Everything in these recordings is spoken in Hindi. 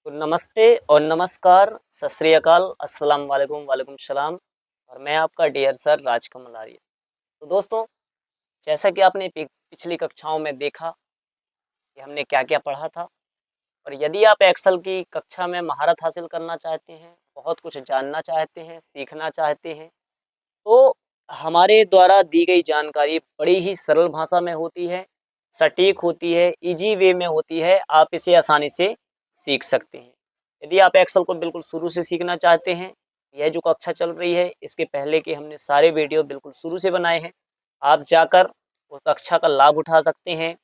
तो नमस्ते और नमस्कार, सत श्री अकाल, अस्सलाम वालेकुम, वालेकुम सलाम। और मैं आपका डियर सर राजकमल आर्य। तो दोस्तों, जैसा कि आपने पिछली कक्षाओं में देखा कि हमने क्या-क्या पढ़ा था, और यदि आप एक्सेल की कक्षा में महारत हासिल करना चाहते हैं, बहुत कुछ जानना चाहते हैं, सीखना चाहते हैं, तो हमारे द्वारा दी गई जानकारी बड़ी ही सरल भाषा में होती है, सटीक होती है, ईज़ी वे में होती है, आप इसे आसानी से सीख सकते हैं। यदि आप एक्सेल को बिल्कुल शुरू से सीखना चाहते हैं, यह जो कक्षा चल रही है, इसके पहले के हमने सारे वीडियो बिल्कुल शुरू से बनाए हैं। आप जाकर उस कक्षा का लाभ उठा सकते हैं,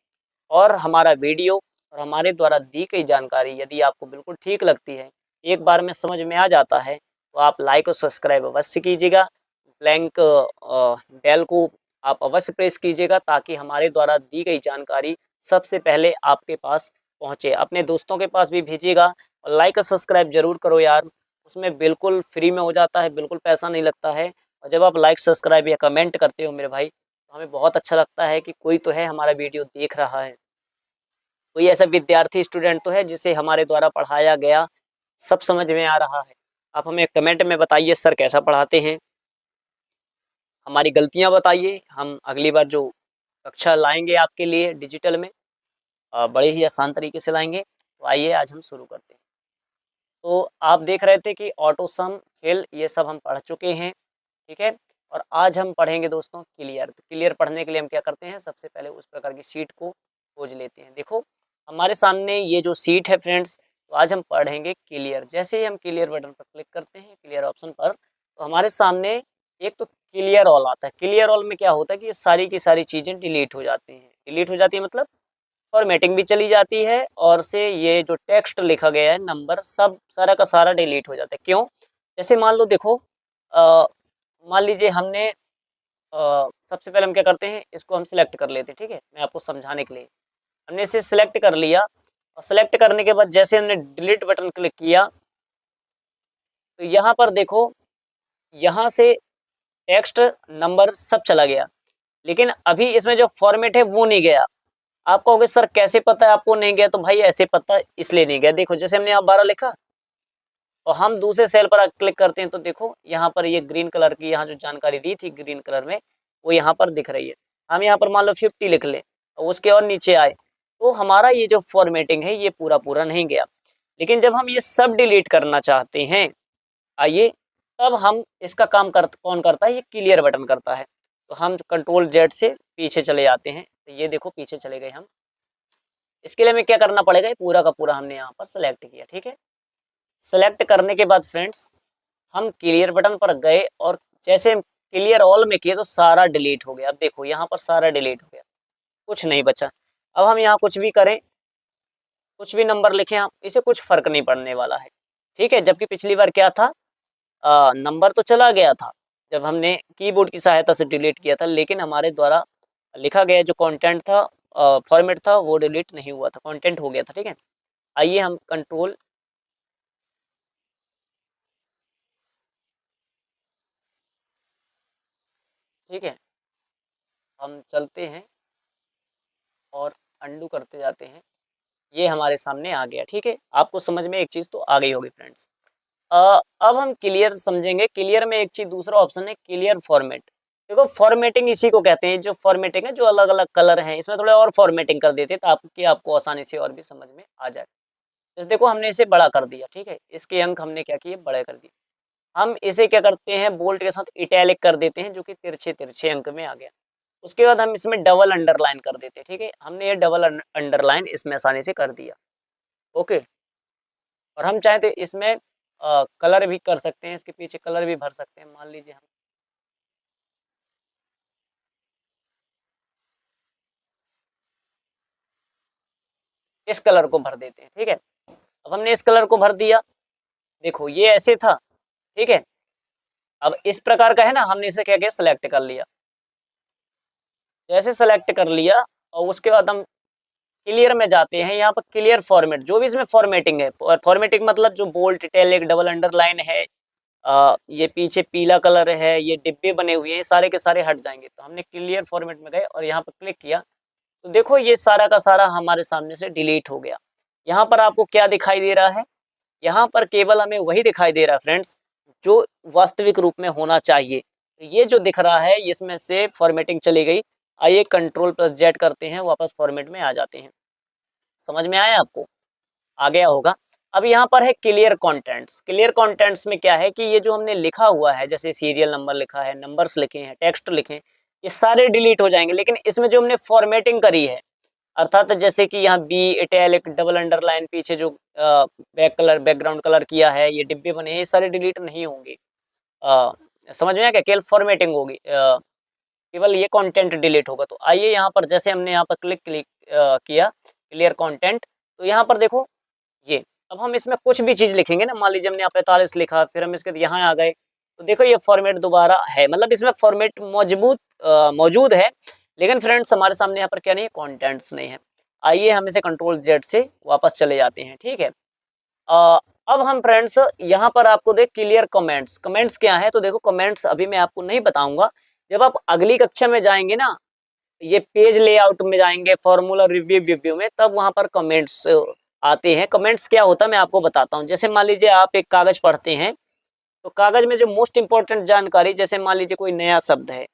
और हमारा वीडियो और हमारे द्वारा दी गई जानकारी यदि आपको बिल्कुल ठीक लगती है, एक बार में समझ में आ जाता है, तो आप लाइक और सब्सक्राइब अवश्य कीजिएगा। ब्लैंक बेल को आप अवश्य प्रेस कीजिएगा, ताकि हमारे द्वारा दी गई जानकारी सबसे पहले आपके पास पहुँचे। अपने दोस्तों के पास भी भेजिएगा, और लाइक और सब्सक्राइब ज़रूर करो यार, उसमें बिल्कुल फ्री में हो जाता है, बिल्कुल पैसा नहीं लगता है। और जब आप लाइक, सब्सक्राइब या कमेंट करते हो मेरे भाई, तो हमें बहुत अच्छा लगता है कि कोई तो है हमारा वीडियो देख रहा है। कोई ऐसा विद्यार्थी स्टूडेंट तो है जिसे हमारे द्वारा पढ़ाया गया सब समझ में आ रहा है। आप हमें कमेंट में बताइए सर कैसा पढ़ाते हैं, हमारी गलतियाँ बताइए, हम अगली बार जो कक्षा लाएँगे आपके लिए डिजिटल में बड़े ही आसान तरीके से लाएँगे। तो आइए आज हम शुरू करते हैं। तो आप देख रहे थे कि ऑटो सम, फिल ये सब हम पढ़ चुके हैं, ठीक है? और आज हम पढ़ेंगे दोस्तों क्लियर। तो क्लियर पढ़ने के लिए हम क्या करते हैं, सबसे पहले उस प्रकार की शीट को खोज लेते हैं। देखो, हमारे सामने ये जो शीट है फ्रेंड्स, तो आज हम पढ़ेंगे क्लियर। जैसे ही हम क्लियर बटन पर क्लिक करते हैं, क्लियर ऑप्शन पर, तो हमारे सामने एक तो क्लियर ऑल आता है। क्लियर ऑल में क्या होता है कि ये सारी की सारी चीज़ें डिलीट हो जाती हैं। डिलीट हो जाती है मतलब फॉर्मेटिंग भी चली जाती है, और से ये जो टेक्स्ट लिखा गया है, नंबर सब सारा का सारा डिलीट हो जाता है। क्यों? जैसे मान लो देखो, अ, मान लीजिए हमने सबसे पहले हम क्या करते हैं, इसको हम सिलेक्ट कर लेते हैं, ठीक है? मैं आपको समझाने के लिए। हमने इसे सिलेक्ट कर लिया, और सिलेक्ट करने के बाद जैसे हमने डिलीट बटन क्लिक किया, तो यहाँ पर देखो, यहाँ से टेक्स्ट, नंबर सब चला गया। लेकिन अभी इसमें जो फॉर्मेट है वो नहीं गया। आप कहोगे सर कैसे पता है आपको नहीं गया? तो भाई ऐसे पता इसलिए नहीं गया, देखो जैसे हमने यहाँ 12 लिखा, और हम दूसरे सेल पर क्लिक करते हैं, तो देखो यहाँ पर ये ग्रीन कलर की यहाँ जो जानकारी दी थी ग्रीन कलर में, वो यहाँ पर दिख रही है। हम यहाँ पर मान लो 50 लिख लें, और उसके और नीचे आए, तो हमारा ये जो फॉर्मेटिंग है ये पूरा पूरा नहीं गया। लेकिन जब हम ये सब डिलीट करना चाहते हैं, आइए, तब हम इसका काम कौन करता है, ये क्लियर बटन करता है। तो हम कंट्रोल जेड से पीछे चले जाते हैं, तो ये देखो पीछे चले गए हम। इसके लिए हमें क्या करना पड़ेगा, ये पूरा का पूरा हमने यहाँ पर सेलेक्ट किया, ठीक है? सेलेक्ट करने के बाद फ्रेंड्स, हम क्लियर बटन पर गए, और जैसे हम क्लियर ऑल में किए, तो सारा डिलीट हो गया। अब देखो यहाँ पर सारा डिलीट हो गया, कुछ नहीं बचा। अब हम यहाँ कुछ भी करें, कुछ भी नंबर लिखें हम, इसे कुछ फर्क नहीं पड़ने वाला है, ठीक है? जबकि पिछली बार क्या था, नंबर तो चला गया था जब हमने कीबोर्ड की सहायता से डिलीट किया था, लेकिन हमारे द्वारा लिखा गया जो कंटेंट था, फॉर्मेट था, वो डिलीट नहीं हुआ था, कंटेंट हो गया था, ठीक है? आइए हम कंट्रोल, ठीक है, हम चलते हैं और अंडू करते जाते हैं। ये हमारे सामने आ गया, ठीक है? आपको समझ में एक चीज़ तो आ गई होगी फ्रेंड्स। अब हम क्लियर समझेंगे। क्लियर में एक चीज़ दूसरा ऑप्शन है क्लियर फॉर्मेट। देखो, फॉर्मेटिंग इसी को कहते हैं, जो फॉर्मेटिंग है, जो अलग-अलग कलर हैं, इसमें थोड़ा और फॉर्मेटिंग कर देते हैं, ताकि आपको आसानी से और भी समझ में आ जाए। जैसे देखो, हमने इसे बड़ा कर दिया, ठीक है? इसके अंक हमने क्या किए, बड़े कर दिए। हम इसे क्या करते हैं, बोल्ड के साथ इटैलिक कर देते हैं, जो कि तिरछे-तिरछे अंक में आ गया। उसके बाद हम इसमें डबल अंडरलाइन कर देते हैं, ठीक है? हमने ये डबल अंडरलाइन इसमें आसानी से कर दिया, ओके? और हम चाहें तो इसमें कलर भी कर सकते हैं, इसके पीछे कलर भी भर सकते हैं। मान लीजिए हम इस कलर को भर देते हैं, ठीक है? अब हमने इस कलर को भर दिया, देखो ये ऐसे था, ठीक है? अब इस प्रकार का है ना, हमने इसे क्या किया, सेलेक्ट कर लिया। जैसे सेलेक्ट कर लिया, और उसके बाद हम क्लियर में जाते हैं, यहाँ पर क्लियर फॉर्मेट, जो भी इसमें फॉर्मेटिंग है, और फॉर्मेटिंग मतलब जो बोल्ड, इटैलिक, डबल अंडरलाइन है, ये पीछे पीला कलर है, ये डिब्बे बने हुए हैं, ये सारे के सारे हट जाएंगे। तो हमने क्लियर फॉर्मेट में गए और यहाँ पर क्लिक किया, तो देखो ये सारा का सारा हमारे सामने से डिलीट हो गया। यहाँ पर आपको क्या दिखाई दे रहा है, यहाँ पर केवल हमें वही दिखाई दे रहा है फ्रेंड्स जो वास्तविक रूप में होना चाहिए। तो ये जो दिख रहा है इसमें से फॉर्मेटिंग चली गई। आइए कंट्रोल प्लस जेड करते हैं, वापस फॉर्मेट में आ जाते हैं। समझ में आया आपको? आ गया होगा। अब यहाँ पर है क्लियर कंटेंट्स। क्लियर कंटेंट्स में क्या है कि ये जो हमने लिखा हुआ है, जैसे सीरियल नंबर लिखा है, नंबर्स लिखे हैं, टेक्स्ट लिखे हैं, ये सारे डिलीट हो जाएंगे। लेकिन इसमें जो हमने फॉर्मेटिंग करी है, अर्थात जैसे कि यहाँ बी इटैलिक डबल अंडरलाइन पीछे जो बैकग्राउंड कलर किया है, ये डिब्बे बने हैं, ये सारे डिलीट नहीं होंगे। अ, समझ में आया क्या? केवल फॉर्मेटिंग होगी, केवल ये कंटेंट डिलीट होगा। तो आइए यहाँ पर जैसे हमने यहाँ पर क्लिक क्लिक किया क्लियर कंटेंट, तो यहाँ पर देखो ये। अब हम इसमें कुछ भी चीज लिखेंगे ना, मान लीजिए हमने यहाँ 45 लिखा, फिर हम इसके यहाँ आ गए, तो देखो ये फॉर्मेट दोबारा है, मतलब इसमें फॉर्मेट मौजूद है, लेकिन फ्रेंड्स हमारे सामने यहाँ पर क्या नहीं है, कंटेंट्स नहीं है। आइए हम इसे कंट्रोल जेड से वापस चले जाते हैं, ठीक है। अब हम फ्रेंड्स यहाँ पर आपको देख क्लियर कमेंट्स। कमेंट्स क्या है? तो देखो कमेंट्स अभी मैं आपको नहीं बताऊंगा, जब आप अगली कक्षा में जाएंगे ना, ये पेज लेआउट में जाएंगे, फॉर्मूला रिव्यू रिव्यू में, तब वहां पर कमेंट्स आते हैं। कमेंट्स क्या होता है मैं आपको बताता हूँ। जैसे मान लीजिए आप एक कागज पढ़ते हैं, तो कागज में जो मोस्ट इंपॉर्टेंट जानकारी, जैसे मान लीजिए कोई नया शब्द है,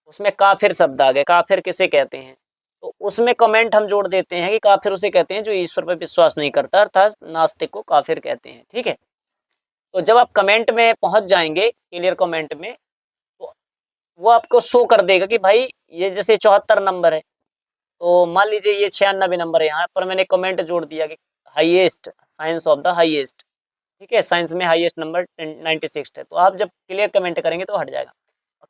उसमें काफिर शब्द आ गए, काफिर किसे कहते हैं, तो उसमें कमेंट हम जोड़ देते हैं कि काफिर उसे कहते हैं जो ईश्वर पर विश्वास नहीं करता, अर्थात नास्तिक को काफिर कहते हैं, ठीक है। तो जब आप कमेंट में पहुंच जाएंगे, क्लियर कमेंट में, तो वो आपको शो कर देगा कि भाई ये जैसे 74 नंबर है, तो मान लीजिए ये 96 नंबर है, यहाँ पर मैंने कमेंट जोड़ दिया कि highest science of the highest, ठीक है, साइंस में हाईएस्ट नंबर 96 है। तो आप जब क्लियर कमेंट करेंगे तो हट जाएगा।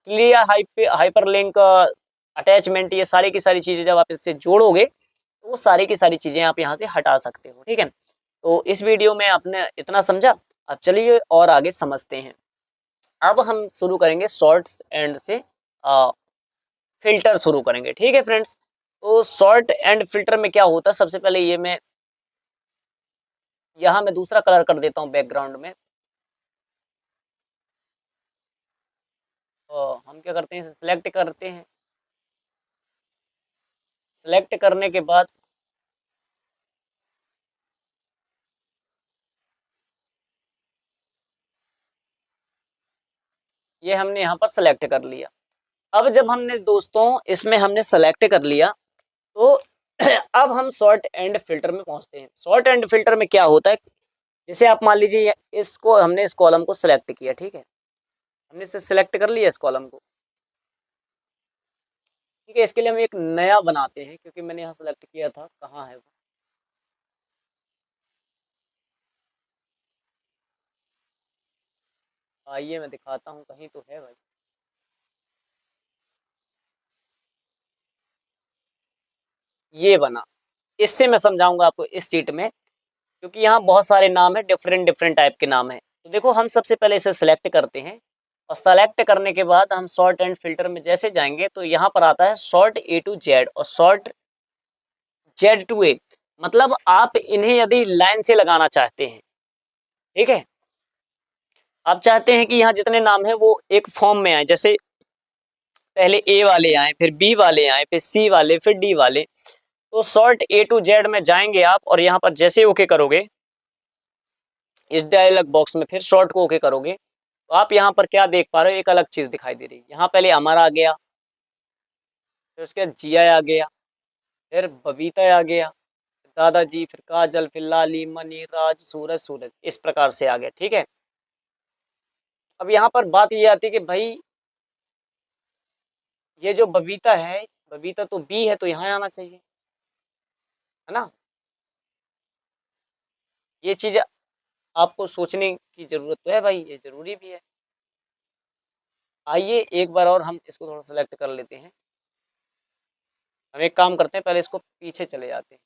क्लियर हाइपर लिंक अटैचमेंट, ये सारी की सारी चीजें जब आप इससे जोड़ोगे, तो वो सारी की सारी चीजें आप यहाँ से हटा सकते हो, ठीक है। तो इस वीडियो में आपने इतना समझा, अब चलिए और आगे समझते हैं। अब हम शुरू करेंगे शॉर्ट्स एंड से फिल्टर शुरू करेंगे, ठीक है फ्रेंड्स। तो शॉर्ट एंड फिल्टर में क्या होता है, सबसे पहले ये मैं यहाँ मैं दूसरा कलर कर देता हूँ बैकग्राउंड में। हम क्या करते हैं, इसे सिलेक्ट करते हैं। सिलेक्ट करने के बाद ये हमने यहाँ पर सिलेक्ट कर लिया। अब जब हमने दोस्तों इसमें हमने सेलेक्ट कर लिया, तो अब हम शॉर्ट एंड फिल्टर में पहुंचते हैं। शॉर्ट एंड फिल्टर में क्या होता है, जैसे आप मान लीजिए इसको हमने इस कॉलम को सिलेक्ट किया, ठीक है, हमने इसे सिलेक्ट कर लिया इस कॉलम को, ठीक है। इसके लिए हम एक नया बनाते हैं, क्योंकि मैंने यहाँ सेलेक्ट किया था, कहाँ है वो, आइए मैं दिखाता हूँ, कहीं तो है भाई। ये बना, इससे मैं समझाऊंगा आपको इस सीट में, क्योंकि यहाँ बहुत सारे नाम है, डिफरेंट डिफरेंट टाइप के नाम है। तो देखो हम सबसे पहले इसे सिलेक्ट करते हैं, और सेलेक्ट करने के बाद हम शॉर्ट एंड फिल्टर में जैसे जाएंगे, तो यहाँ पर आता है शॉर्ट ए टू जेड और शॉर्ट जेड टू ए। मतलब आप इन्हें यदि लाइन से लगाना चाहते हैं, ठीक है, आप चाहते हैं कि यहाँ जितने नाम है वो एक फॉर्म में आए, जैसे पहले ए वाले आए, फिर बी वाले आए, फिर सी वाले, फिर डी वाले। तो शॉर्ट ए टू जेड में जाएंगे आप, और यहाँ पर जैसे ओके करोगे, इस डायलॉग बॉक्स में फिर शॉर्ट को ओके करोगे, तो आप यहाँ पर क्या देख पा रहे हो, एक अलग चीज दिखाई दे रही है। यहाँ पहले अमर आ गया, फिर उसके बाद जिया आ गया, फिर बबीता आ गया, दादाजी, फिर काजल, फिर लाली, मनी, राज, सूरज, सूरज, इस प्रकार से आ गया, ठीक है। अब यहाँ पर बात ये आती है कि भाई ये जो बबीता है, बबीता तो बी है, तो यहाँ आना चाहिए, है ना। ये चीज आपको सोचने की जरूरत तो है भाई, ये जरूरी भी है। आइए एक बार और हम इसको थोड़ा सेलेक्ट कर लेते हैं। हम एक काम करते हैं, पहले इसको पीछे चले जाते हैं।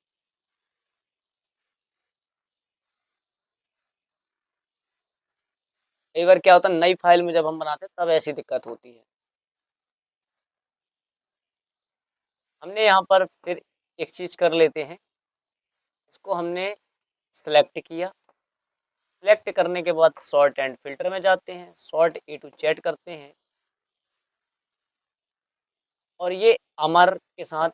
कई बार क्या होता है, नई फाइल में जब हम बनाते हैं तब ऐसी दिक्कत होती है। हमने यहाँ पर फिर एक चीज कर लेते हैं, इसको हमने सेलेक्ट किया। सेलेक्ट करने के बाद सॉर्ट एंड फिल्टर में जाते हैं, सॉर्ट ए टू जेड करते हैं, और ये अमर के साथ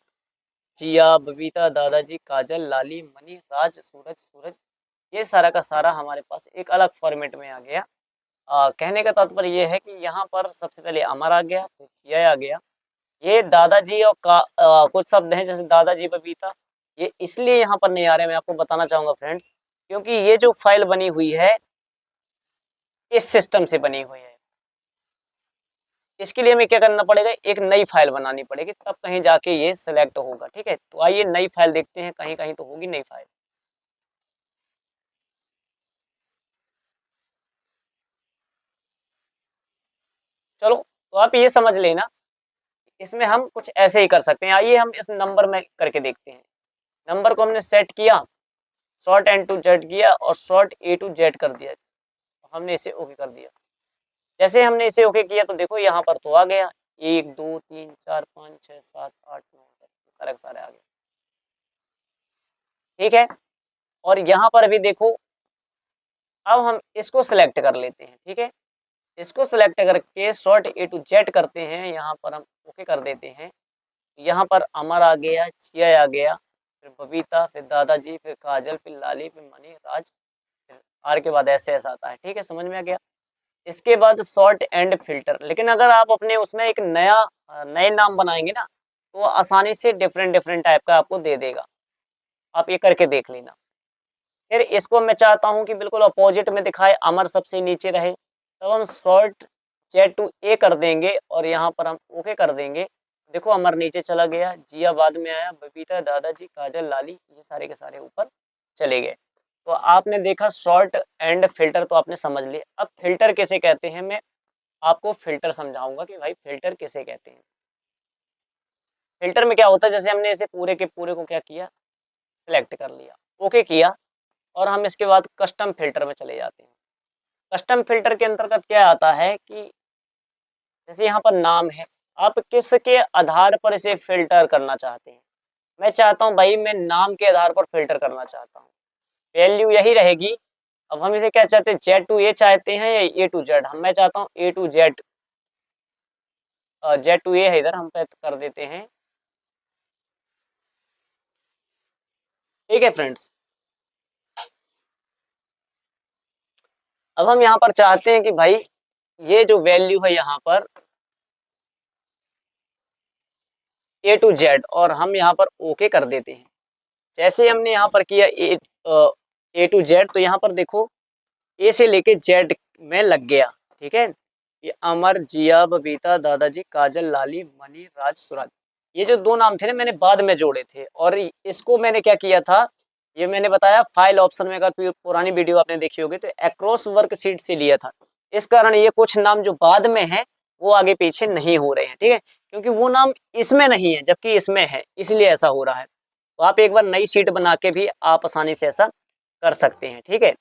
जिया, बबीता, दादाजी, काजल, लाली, मनी, राज, सूरज, सूरज, ये सारा का सारा हमारे पास एक अलग फॉर्मेट में आ गया। कहने का तात्पर्य ये है कि यहाँ पर सबसे पहले अमर आ गया, फिर यह आ गया। ये दादाजी और कुछ शब्द हैं जैसे दादाजी बबीता, ये इसलिए यहाँ पर नहीं आ रहे, मैं आपको बताना चाहूंगा फ्रेंड्स, क्योंकि ये जो फाइल बनी हुई है इस सिस्टम से बनी हुई है। इसके लिए हमें क्या करना पड़ेगा, एक नई फाइल बनानी पड़ेगी, तब कहीं जाके ये सिलेक्ट होगा। ठीक है, तो आइए नई फाइल देखते हैं, कहीं कहीं तो होगी नई फाइल। चलो, तो आप ये समझ लेना, इसमें हम कुछ ऐसे ही कर सकते हैं। आइए हम इस नंबर में करके देखते हैं। नंबर को हमने सेट किया, शॉर्ट एन टू जेड किया और शॉर्ट ए टू जेड कर दिया, हमने इसे ओके कर दिया। जैसे हमने इसे ओके किया तो देखो यहाँ पर तो आ गया 1 2 3 4 5 6 7 8 9 10 सारे के सारे आ गए। ठीक है, और यहाँ पर भी देखो, अब हम इसको सिलेक्ट कर लेते हैं। ठीक है, इसको सिलेक्ट करके शॉर्ट ए टू जेड करते हैं, यहाँ पर हम ओके कर देते हैं। यहाँ पर अमर आ गया, चिया आ गया, फिर बबीता, फिर दादाजी, फिर काजल, फिर लाली, फिर मनी, राज, फिर आर के बाद ऐसे ऐसा आता है। ठीक है, समझ में आ गया। इसके बाद शॉर्ट एंड फिल्टर, लेकिन अगर आप अपने उसमें एक नए नाम बनाएंगे ना, तो आसानी से डिफरेंट डिफरेंट टाइप का आपको दे देगा। आप ये करके देख लेना। फिर इसको मैं चाहता हूँ कि बिल्कुल अपोजिट में दिखाए, अमर सबसे नीचे रहे, तब हम शॉर्ट जेड टू ए कर देंगे और यहाँ पर हम ओके कर देंगे। देखो अमर नीचे चला गया, जिया बाद में आया, बबीता, दादाजी, काजल, लाली, ये सारे के सारे ऊपर चले गए। तो आपने देखा शॉर्ट एंड फिल्टर तो आपने समझ लिया। अब फिल्टर किसे कहते हैं, मैं आपको फिल्टर समझाऊंगा कि भाई फिल्टर किसे कहते हैं। फिल्टर में क्या होता है, जैसे हमने इसे पूरे के पूरे को क्या किया, सिलेक्ट कर लिया, ओके किया, और हम इसके बाद कस्टम फिल्टर में चले जाते हैं। कस्टम फिल्टर के अंतर्गत क्या आता है कि जैसे यहाँ पर नाम है, आप किसके आधार पर इसे फिल्टर करना चाहते हैं। मैं चाहता हूँ भाई, मैं नाम के आधार पर फिल्टर करना चाहता हूँ, वैल्यू यही रहेगी। अब हम इसे क्या चाहते हैं, जेड टू ए चाहते हैं या ए टू जेड, हम मैं चाहता हूँ ए टू जेड, जेड टू ए है इधर, हम पे कर देते हैं। ठीक है फ्रेंड्स, अब हम यहाँ पर चाहते हैं कि भाई ये जो वैल्यू है यहाँ पर ए टू जेड, और हम यहाँ पर ओके कर देते हैं। जैसे हमने यहाँ पर किया ए टू जेड, तो यहाँ पर देखो ए से लेके जेड में लग गया। ठीक है, ये अमर, जिया, बबीता, दादाजी, काजल, लाली, मनी, राज, सुराज, ये जो दो नाम थे ना, मैंने बाद में जोड़े थे। और इसको मैंने क्या किया था, ये मैंने बताया फाइल ऑप्शन में, अगर पुरानी वीडियो आपने देखी होगी तो एक्रॉस वर्कशीट से लिया था। इस कारण ये कुछ नाम जो बाद में है वो आगे पीछे नहीं हो रहे हैं। ठीक है, क्योंकि वो नाम इसमें नहीं है जबकि इसमें है, इसलिए ऐसा हो रहा है। तो आप एक बार नई शीट बना के भी आप आसानी से ऐसा कर सकते हैं। ठीक है,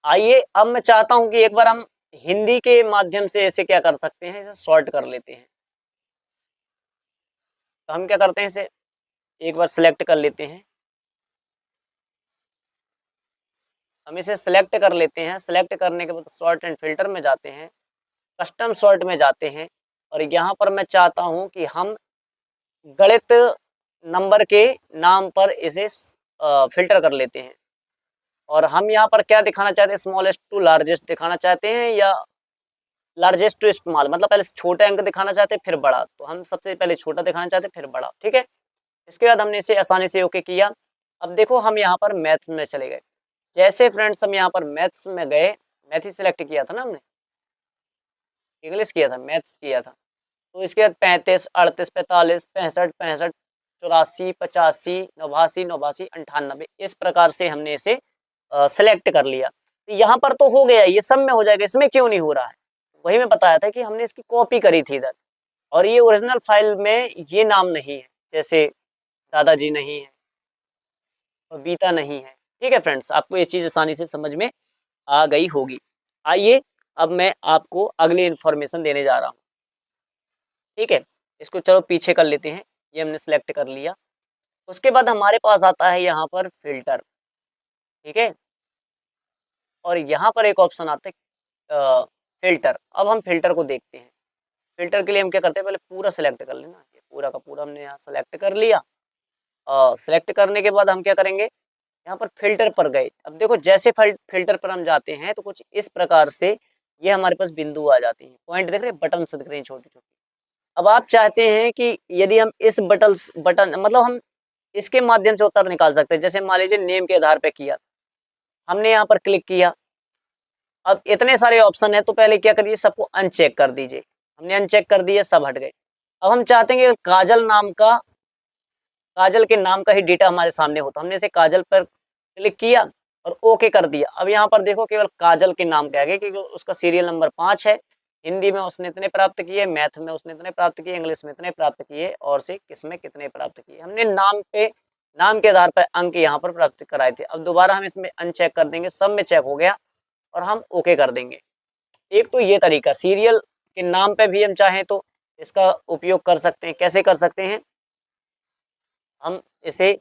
आइए अब मैं चाहता हूं कि एक बार हम हिंदी के माध्यम से ऐसे क्या कर सकते हैं, इसे सॉर्ट कर लेते हैं। तो हम क्या करते हैं, इसे एक बार सिलेक्ट कर लेते हैं। हम इसे सिलेक्ट कर लेते हैं, सिलेक्ट करने के बाद सॉर्ट एंड फिल्टर में जाते हैं, कस्टम सॉर्ट में जाते हैं, और यहाँ पर मैं चाहता हूँ कि हम गणित नंबर के नाम पर इसे फिल्टर कर लेते हैं। और हम यहाँ पर क्या दिखाना चाहते हैं, स्मॉलेस्ट टू लार्जेस्ट दिखाना चाहते हैं या लार्जेस्ट टू स्मॉल, मतलब पहले छोटे अंक दिखाना चाहते हैं फिर बड़ा, तो हम सबसे पहले छोटा दिखाना चाहते हैं फिर बड़ा। ठीक है, इसके बाद हमने इसे आसानी से ओके किया। अब देखो हम यहाँ पर मैथ्स में चले गए। जैसे फ्रेंड्स हम यहाँ पर मैथ्स में गए, मैथ ही सिलेक्ट किया था ना हमने, इंग्लिश किया था, मैथ्स किया था, तो इसके बाद 35 38 45 65 65 84 85 89 89 98 इस प्रकार से हमने इसे सेलेक्ट कर लिया। तो यहाँ पर तो हो गया, ये सब में हो जाएगा, इसमें क्यों नहीं हो रहा है, वही मैं बताया था कि हमने इसकी कॉपी करी थी इधर, और ये ओरिजिनल फाइल में ये नाम नहीं है, जैसे दादाजी नहीं है, बबीता नहीं है। ठीक है फ्रेंड्स, आपको ये चीज आसानी से समझ में आ गई होगी। आइए अब मैं आपको अगली इन्फॉर्मेशन देने जा रहा हूँ। ठीक है, इसको चलो पीछे कर लेते हैं, ये हमने सेलेक्ट कर लिया। उसके बाद हमारे पास आता है यहाँ पर फिल्टर। ठीक है, और यहाँ पर एक ऑप्शन आता है फिल्टर। अब हम फिल्टर को देखते हैं। फिल्टर के लिए हम क्या करते हैं, पहले पूरा सिलेक्ट कर लेना, ये पूरा का पूरा हमने यहाँ सेलेक्ट कर लिया। सेलेक्ट करने के बाद हम क्या करेंगे, यहाँ पर फिल्टर पर गए। अब देखो जैसे फिल्टर पर हम जाते हैं तो कुछ इस प्रकार से ये हमारे पास बिंदु आ जाती हैं। पॉइंट दिख रहे हैं, बटन से दिख रहे हैं छोटे-छोटे। अब आप चाहते हैं कि यदि हम इस बटन मतलब हम इसके माध्यम से उत्तर निकाल सकते हैं। जैसे मान लीजिए नेम के आधार पे किया, हमने यहाँ पर क्लिक किया। अब इतने सारे ऑप्शन हैं तो पहले क्या करिए, सबको अनचेक कर दीजिए। हमने अनचेक कर दिए, सब हट गए। अब हम चाहते हैं कि काजल के नाम का ही डेटा हमारे सामने हो, तो हमने इसे काजल पर क्लिक किया और ओके कर दिया। अब यहाँ पर देखो केवल काजल के नाम के आगे, क्योंकि उसका सीरियल नंबर 5 है। हिंदी में उसने इतने प्राप्त किए, मैथ में उसने इतने प्राप्त किए, इंग्लिश में इतने प्राप्त किए और से किसमें कितने प्राप्त किए। हमने नाम के आधार पर अंक यहाँ पर प्राप्त कराए थे। अब दोबारा हम इसमें अनचेक कर देंगे, सब में चेक हो गया और हम ओके कर देंगे। एक तो ये तरीका, सीरियल के नाम पे भी हम चाहें तो इसका उपयोग कर सकते हैं। कैसे कर सकते हैं, हम इसे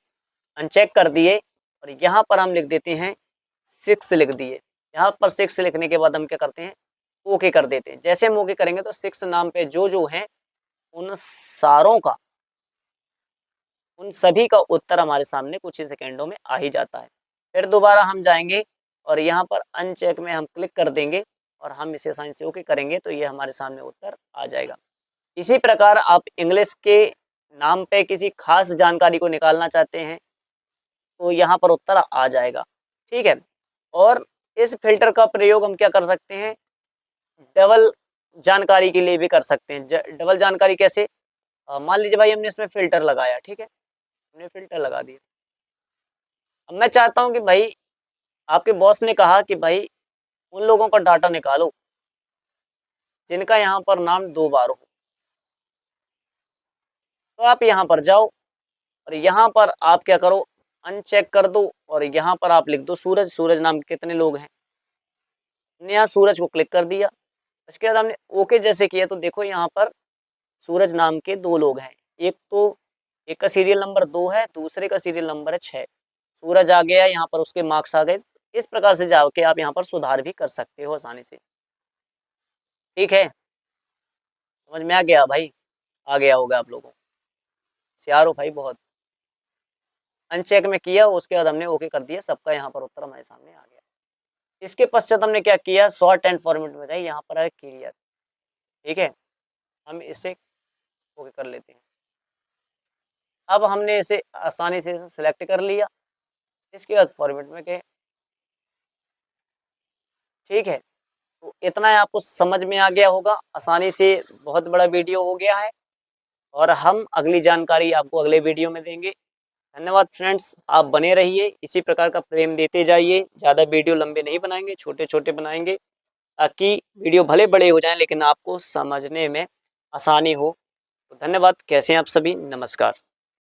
अनचेक कर दिए और यहाँ पर हम लिख देते हैं 6 लिख दिए। यहाँ पर 6 लिखने के बाद हम क्या करते हैं, ओके कर देते हैं। जैसे हम ओके करेंगे तो 6 नाम पे जो हैं उन सारों का, उन सभी का उत्तर हमारे सामने कुछ ही सेकंडों में आ ही जाता है। फिर दोबारा हम जाएंगे और यहाँ पर अनचेक में हम क्लिक कर देंगे और हम इसे आसानी से ओके करेंगे तो ये हमारे सामने उत्तर आ जाएगा। इसी प्रकार आप इंग्लिश के नाम पे किसी खास जानकारी को निकालना चाहते हैं तो यहाँ पर उत्तर आ जाएगा। ठीक है, और इस फिल्टर का प्रयोग हम क्या कर सकते हैं, डबल जानकारी के लिए भी कर सकते हैं। डबल जानकारी कैसे, मान लीजिए भाई हमने इसमें फिल्टर लगाया, ठीक है, हमने फिल्टर लगा दिया। अब मैं चाहता हूँ कि भाई आपके बॉस ने कहा कि भाई उन लोगों का डाटा निकालो जिनका यहाँ पर नाम 2 बार हो। तो आप यहाँ पर जाओ और यहाँ पर आप क्या करो, अनचेक कर दो और यहाँ पर आप लिख दो सूरज। सूरज नाम के कितने लोग हैं, हमने यहाँ सूरज को क्लिक कर दिया। उसके बाद हमने ओके जैसे किया तो देखो यहाँ पर सूरज नाम के 2 लोग हैं। एक का सीरियल नंबर 2 है, दूसरे का सीरियल नंबर है 6। सूरज आ गया, यहाँ पर उसके मार्क्स आ गए। इस प्रकार से जाके आप यहाँ पर सुधार भी कर सकते हो आसानी से। ठीक है, समझ में आ गया भाई, आ गया होगा आप लोगों को। होशियार हो भाई बहुत। अनचेक में किया, उसके बाद हमने ओके कर दिया, सबका यहाँ पर उत्तर हमारे सामने आ गया। इसके पश्चात हमने क्या किया, शॉर्ट एंड फॉर्मेट में जाए, यहाँ पर है क्लियर। ठीक है, हम इसे ओके कर लेते हैं। अब हमने इसे आसानी से इसे सिलेक्ट कर लिया। इसके बाद फॉर्मेट में गए। ठीक है, तो इतना है, आपको समझ में आ गया होगा आसानी से। बहुत बड़ा वीडियो हो गया है और हम अगली जानकारी आपको अगले वीडियो में देंगे। धन्यवाद फ्रेंड्स, आप बने रहिए, इसी प्रकार का प्रेम देते जाइए। ज़्यादा वीडियो लंबे नहीं बनाएंगे, छोटे-छोटे बनाएंगे ताकि वीडियो भले बड़े हो जाएं लेकिन आपको समझने में आसानी हो। तो धन्यवाद, कैसे हैं आप सभी, नमस्कार।